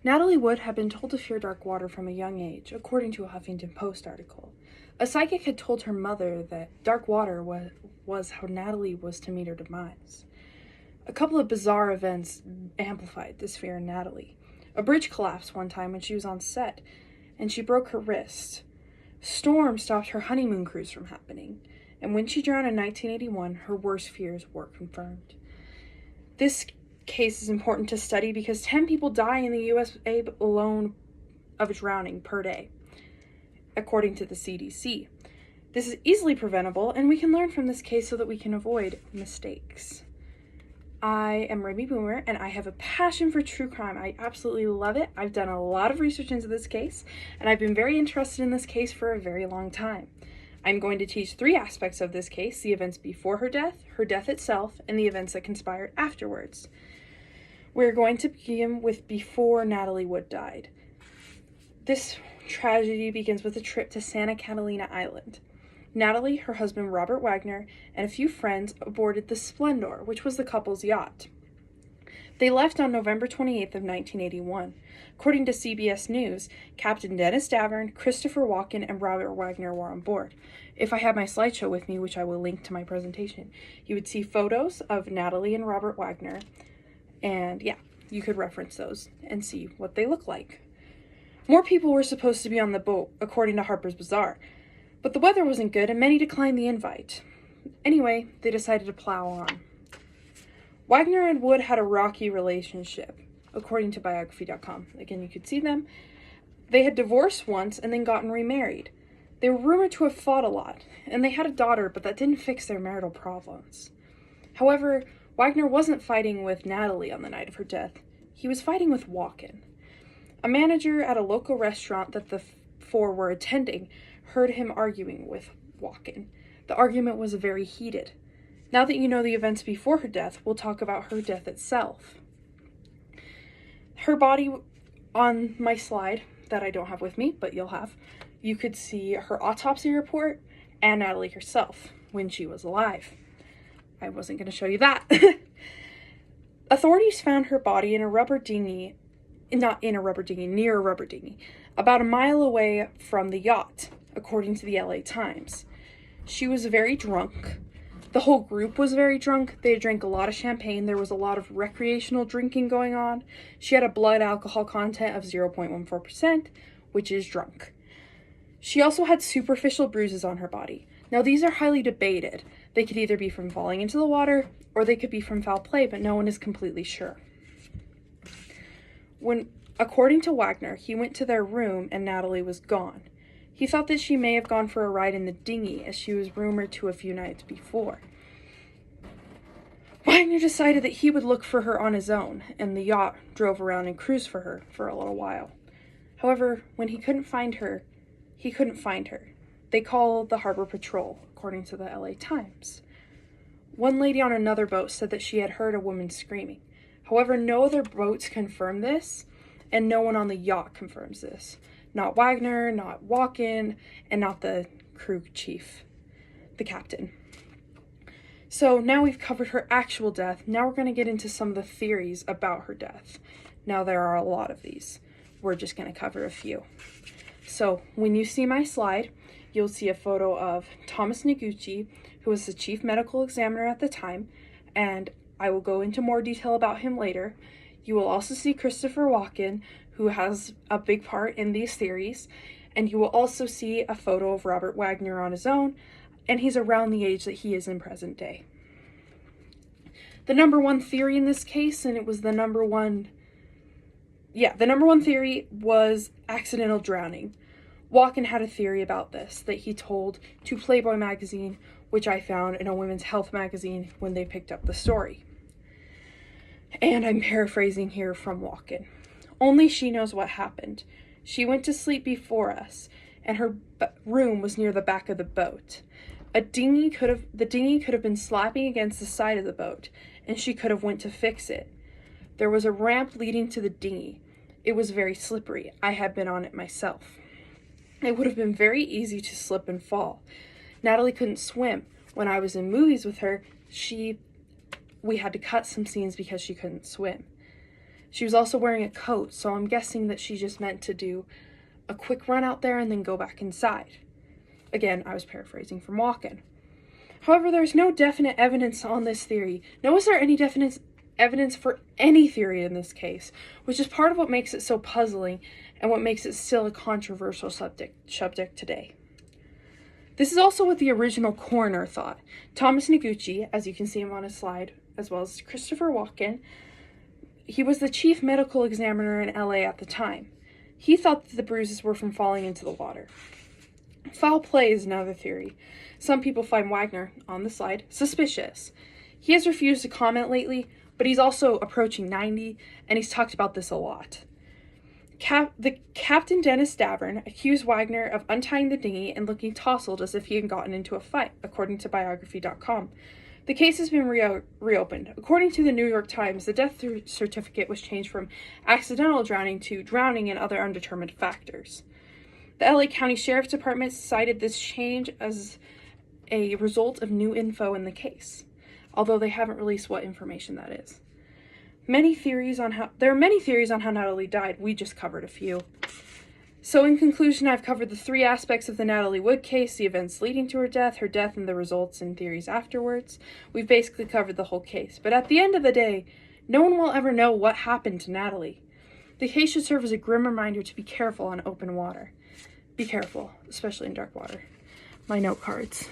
Natalie Wood had been told to fear dark water from a young age, according to a Huffington Post article. A psychic had told her mother that dark water was how Natalie was to meet her demise. A couple of bizarre events amplified this fear in Natalie. A bridge collapsed one time when she was on set, and she broke her wrist. Storm stopped her honeymoon cruise from happening, and when she drowned in 1981, her worst fears were confirmed. This case is important to study because 10 people die in the USA alone of drowning per day, according to the CDC. This is easily preventable, and we can learn from this case so that we can avoid mistakes. I am Remy Boomer, and I have a passion for true crime. I absolutely love it. I've done a lot of research into this case, and I've been very interested in this case for a very long time. I'm going to teach 3 aspects of this case: the events before her death itself, and the events that conspired afterwards. We're going to begin with before Natalie Wood died. This tragedy begins with a trip to Santa Catalina Island. Natalie, her husband Robert Wagner, and a few friends boarded the Splendor, which was the couple's yacht. They left on November 28th of 1981. According to CBS News, Captain Dennis Davern, Christopher Walken, and Robert Wagner were on board. If I had my slideshow with me, which I will link to my presentation, you would see photos of Natalie and Robert Wagner, and yeah, you could reference those and see what they look like. More people were supposed to be on the boat, according to Harper's Bazaar, but the weather wasn't good and many declined the invite. Anyway, they decided to plow on. Wagner and Wood had a rocky relationship, according to biography.com. Again, you could see them. They had divorced once and then gotten remarried. They were rumored to have fought a lot, and they had a daughter, but that didn't fix their marital problems. However, Wagner wasn't fighting with Natalie on the night of her death. He was fighting with Walken. A manager at a local restaurant that the 4 were attending heard him arguing with Walken. The argument was very heated. Now that you know the events before her death, we'll talk about her death itself. Her body, on my slide that I don't have with me, but you'll have, you could see her autopsy report and Natalie herself when she was alive. I wasn't going to show you that. Authorities found her body in a rubber dinghy, not in a rubber dinghy, near a rubber dinghy, about a mile away from the yacht, according to the LA Times. She was very drunk. The whole group was very drunk. They drank a lot of champagne. There was a lot of recreational drinking going on. She had a blood alcohol content of 0.14%, which is drunk. She also had superficial bruises on her body. Now, these are highly debated. They could either be from falling into the water, or they could be from foul play, but no one is completely sure. According to Wagner, he went to their room and Natalie was gone. He thought that she may have gone for a ride in the dinghy, as she was rumored to a few nights before. Wagner decided that he would look for her on his own, and the yacht drove around and cruised for her for a little while. However, when he couldn't find her, he couldn't find her. They called the Harbor Patrol, according to the LA Times. One lady on another boat said that she had heard a woman screaming. However, no other boats confirm this, and no one on the yacht confirms this. Not Wagner, not Walken, and not the crew chief, the captain. So now we've covered her actual death. Now we're going to get into some of the theories about her death. Now there are a lot of these. We're just going to cover a few. So when you see my slide, you'll see a photo of Thomas Noguchi, who was the chief medical examiner at the time, and I will go into more detail about him later. You will also see Christopher Walken, who has a big part in these theories, and you will also see a photo of Robert Wagner on his own, and he's around the age that he is in present day. The number one theory in this case, and it was the number one theory was accidental drowning. Walken had a theory about this that he told to Playboy magazine, which I found in a women's health magazine when they picked up the story. And I'm paraphrasing here from Walken. Only she knows what happened. She went to sleep before us, and her room was near the back of the boat. The dinghy could have been slapping against the side of the boat, and she could have went to fix it. There was a ramp leading to the dinghy. It was very slippery. I had been on it myself. It would have been very easy to slip and fall. Natalie couldn't swim. When I was in movies with her, we had to cut some scenes because she couldn't swim. She was also wearing a coat, so I'm guessing that she just meant to do a quick run out there and then go back inside. Again, I was paraphrasing from Walken. However, there's no definite evidence on this theory. Nor is there any definite evidence for any theory in this case, which is part of what makes it so puzzling and what makes it still a controversial subject today. This is also what the original coroner thought. Thomas Noguchi, as you can see him on his slide, as well as Christopher Walken, he was the chief medical examiner in LA at the time. He thought that the bruises were from falling into the water. Foul play is another theory. Some people find Wagner, on the slide, suspicious. He has refused to comment lately, but he's also approaching 90, and he's talked about this a lot. Captain Dennis Davern accused Wagner of untying the dinghy and looking tousled as if he had gotten into a fight, according to biography.com. The case has been reopened. According to the New York Times, the death certificate was changed from accidental drowning to drowning and other undetermined factors. The LA County Sheriff's Department cited this change as a result of new info in the case, although they haven't released what information that is. There are many theories on how Natalie died. We just covered a few. So in conclusion, I've covered the three aspects of the Natalie Wood case: the events leading to her death, and the results and theories afterwards. We've basically covered the whole case. But at the end of the day, no one will ever know what happened to Natalie. The case should serve as a grim reminder to be careful on open water. Be careful, especially in dark water. My note cards.